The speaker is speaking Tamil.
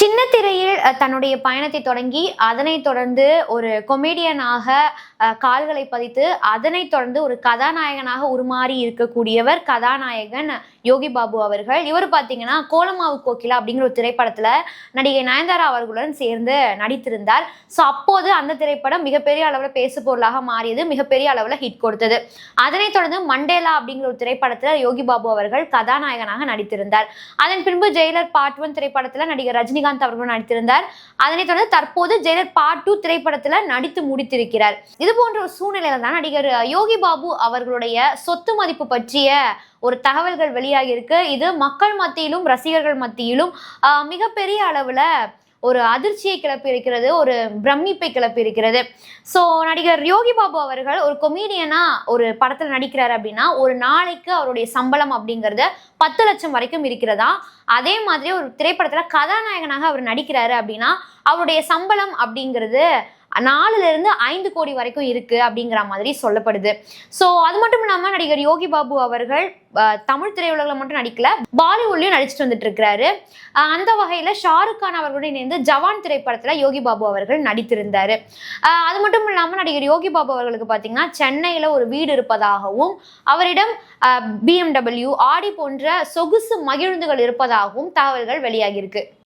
சின்ன திரையில் தன்னுடைய பயணத்தை தொடங்கி, அதனைத் தொடர்ந்து ஒரு கொமேடியனாக கால்களை பதித்து, அதனைத் தொடர்ந்து ஒரு கதாநாயகனாக உருமாறி இருக்கக்கூடியவர் கதாநாயகன் யோகி பாபு அவர்கள். இவர் பார்த்தீங்கன்னா, கோலமாவு கோகிலா அப்படிங்கிற ஒரு திரைப்படத்துல நடிகை நயன்தாரா அவர்களுடன் சேர்ந்து நடித்திருந்தார். ஸோ அப்போது அந்த திரைப்படம் மிகப்பெரிய அளவில் பேசு பொருளாக மாறியது, மிகப்பெரிய அளவில் ஹிட் கொடுத்தது. அதனைத் தொடர்ந்து மண்டேலா அப்படிங்கிற ஒரு திரைப்படத்துல யோகி பாபு அவர்கள் கதாநாயகனாக நடித்திருந்தார். அதன் பின்பு ஜெயிலர் பார்ட் 1 திரைப்படத்துல நடிகர் ரஜினிகாந்த் அவர்கள் நடித்திருந்தார். அதனைத் தொடர்ந்து தற்போது ஜெயிலர் பார்ட் 2 திரைப்படத்துல நடித்து முடித்திருக்கிறார். இது போன்ற ஒரு சூழ்நிலையில தான் நடிகர் யோகி பாபு அவர்களுடைய சொத்து மதிப்பு பற்றிய ஒரு தகவல்கள் வெளியாகி இருக்கு. இது மக்கள் மத்தியிலும் ரசிகர்கள் மத்தியிலும் மிகப்பெரிய அளவுல ஒரு அதிர்ச்சியை கிளப்பி இருக்கிறது, ஒரு பிரமிப்பை கிளப்பி இருக்கிறது. ஸோ நடிகர் யோகி பாபு அவர்கள் ஒரு கொமீடியனா ஒரு படத்தில் நடிக்கிறாரு அப்படின்னா, ஒரு நாளைக்கு அவருடைய சம்பளம் அப்படிங்கிறது 10 லட்சம் வரைக்கும் இருக்கிறதா. அதே மாதிரி ஒரு திரைப்படத்துல கதாநாயகனாக அவர் நடிக்கிறாரு அப்படின்னா, அவருடைய சம்பளம் அப்படிங்கிறது 4 to 5 கோடி வரைக்கும் இருக்கு அப்படிங்கிற மாதிரி சொல்லப்படுது. ஸோ அது மட்டும் இல்லாம நடிகர் யோகி பாபு அவர்கள் தமிழ் திரையுலகில் மட்டும் நடிக்கல, பாலிவுட்லயும் நடிச்சுட்டு வந்துட்டு இருக்கிறாரு. அந்த வகையில ஷாருக் கான் அவர்களுடன் இணைந்து ஜவான் திரைப்படத்துல யோகி பாபு அவர்கள் நடித்திருந்தாரு. அது மட்டும் இல்லாம நடிகர் யோகி பாபு அவர்களுக்கு பாத்தீங்கன்னா, சென்னையில ஒரு வீடு இருப்பதாகவும், அவரிடம் BMW, ஆடி போன்ற சொகுசு மகிழுந்துகள் இருப்பதாகவும் தகவல்கள் வெளியாகி இருக்கு.